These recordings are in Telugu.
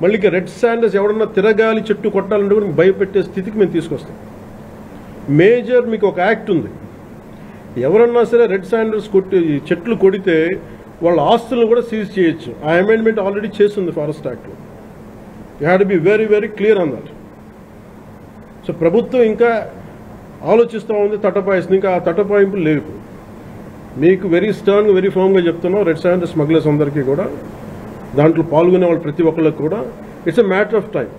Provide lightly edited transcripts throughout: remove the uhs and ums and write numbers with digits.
మళ్ళీ రెడ్ శాండర్స్ ఎవడన్నా తిరగాలి చెట్టు కొట్టాలంటే కూడా భయపెట్టే స్థితికి మేము తీసుకొస్తాం. మేజర్ మీకు ఒక యాక్ట్ ఉంది, ఎవరన్నా సరే రెడ్ శాండర్స్ చెట్లు కొడితే వాళ్ళ ఆస్తులను కూడా సీజ్ చేయొచ్చు. ఆ అమెండ్మెంట్ ఆల్రెడీ చేస్తుంది ఫారెస్ట్ యాక్ట్లో. You have to be very very clear on that. So ప్రభుత్వం ఇంకా ఆలోచిస్తూ ఉంది, తటపాయిస్తుంది. ఇంకా ఆ తటపాయింపులు లేవు. మీకు వెరీ స్టర్న్గా వెరీ ఫర్మ్గా చెప్తున్నాం, రెడ్ శాండర్ స్మగ్లర్స్ అందరికీ కూడా, దాంట్లో పాల్గొనే వాళ్ళు ప్రతి ఒక్కళ్ళకి కూడా it's a matter of time.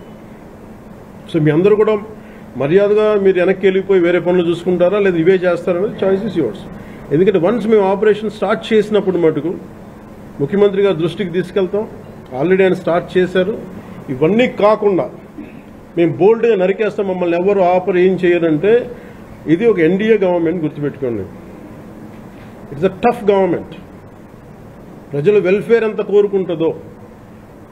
So మీ అందరూ కూడా మర్యాదగా మీరు వెనక్కి వెళ్ళిపోయి వేరే పనులు చూసుకుంటారా లేదా ఇవే చేస్తారనేది చాయిస్ ఇస్ యువర్స్. ఎందుకంటే వన్స్ మేము ఆపరేషన్ స్టార్ట్ చేసినప్పుడు మటుకు ముఖ్యమంత్రి గారి దృష్టికి తీసుకెళ్తాం. ఆల్రెడీ ఆయన స్టార్ట్ చేశారు. ఇవన్నీ కాకుండా మేము బోల్డ్గా నరికేస్తాం, మమ్మల్ని ఎవరు ఆపర్ ఏం చేయరంటే ఇది ఒక ఎన్డీఏ గవర్నమెంట్, గుర్తుపెట్టుకోండి. It's a tough government. ప్రజల వెల్ఫేర్ ఎంత కోరుకుంటుందో,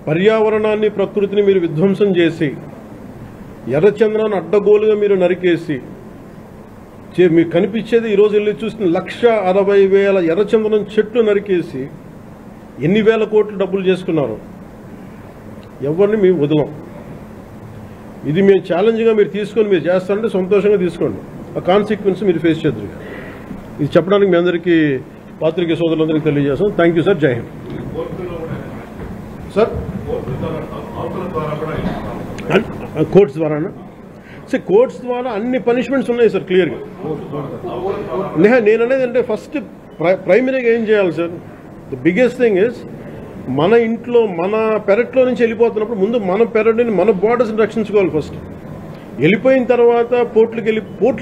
పర్యావరణాన్ని ప్రకృతిని మీరు విధ్వంసం చేసి ఎర్రచంద్రాన్ని అడ్డగోలుగా మీరు నరికేసి మీకు కనిపించేది ఈరోజు వెళ్ళి చూస్తున్న 1,60,000 ఎర్రచంద్రం చెట్లు నరికేసి ఎన్ని వేల కోట్లు డబ్బులు చేసుకున్నారు. ఎవరిని మేము వదలం. ఇది మేము ఛాలెంజ్గా మీరు తీసుకొని మీరు చేస్తారంటే సంతోషంగా తీసుకోండి. ఆ కాన్సిక్వెన్స్ మీరు ఫేస్ చేద్దరు. ఇది చెప్పడానికి మీ అందరికీ పాత్రికేయ సోదరులందరికీ తెలియజేస్తాం. Thank you sir. Jai Hind. Sir courts ద్వారానా? సార్ కోర్ట్స్ ద్వారా అన్ని పనిష్మెంట్స్ ఉన్నాయి సార్ క్లియర్గా. నేను అనేది అంటే ఫస్ట్ ప్రైమరీగా ఏం చేయాలి sir? The biggest thing is మన ఇంట్లో మన పెరట్లో నుంచి వెళ్ళిపోతున్నప్పుడు ముందు మన పెరటిని మన బార్డర్స్ని రక్షించుకోవాలి. ఫస్ట్ వెళ్ళిపోయిన తర్వాత పోర్ట్లు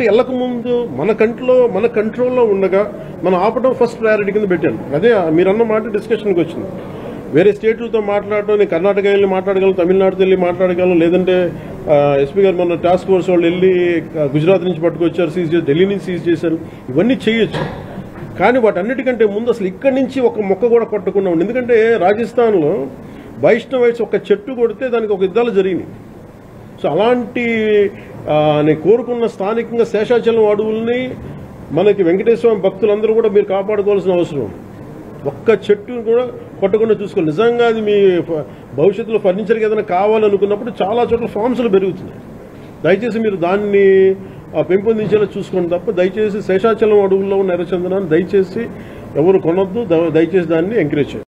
వెళ్ళకముందు మన కంట్రోల్లో ఉండగా మనం ఆపడం ఫస్ట్ ప్రయారిటీ కింద పెట్టాను. అదే మీరన్న మాట డిస్కషన్కి వచ్చింది. వేరే స్టేట్లతో మాట్లాడటం, నేను కర్ణాటక వెళ్ళి మాట్లాడగలను, తమిళనాడుతో వెళ్ళి మాట్లాడగలను, లేదంటే ఎస్పీ గారు మొన్న టాస్క్ ఫోర్స్ వాళ్ళు వెళ్ళి గుజరాత్ నుంచి పట్టుకొచ్చారు, సీజ్ చేసి ఢిల్లీ నుంచి సీజ్ చేశారు. ఇవన్నీ చేయొచ్చు. కానీ వాటన్నిటికంటే ముందు అసలు ఇక్కడి నుంచి ఒక మొక్క కూడా కొట్టకుండా ఉంది. ఎందుకంటే రాజస్థాన్లో వైష్ణవైట్స్ ఒక చెట్టు కొడితే దానికి ఒక యుద్ధాలు జరిగినాయి. సో అలాంటి నేను కోరుకున్న స్థానికంగా శేషాచలం అడవుల్ని మనకి వెంకటేశ్వర భక్తులందరూ కూడా మీరు కాపాడుకోవాల్సిన అవసరం. ఒక్క చెట్టును కూడా కొట్టకుండా చూసుకోవాలి. నిజంగా అది మీ భవిష్యత్తులో ఫర్నిచర్కి ఏదైనా కావాలనుకున్నప్పుడు చాలా చోట్ల ఫామ్స్లు పెరుగుతున్నాయి. దయచేసి మీరు దాన్ని పెంపొందించేలా చూసుకోండి తప్ప దయచేసి శేషాచలం అడవుల్లో ఉన్న ఎర్రచందనాన్ని దయచేసి ఎవరు కొనొద్దు. దయచేసి దాన్ని ఎంకరేజ్ చేయండి.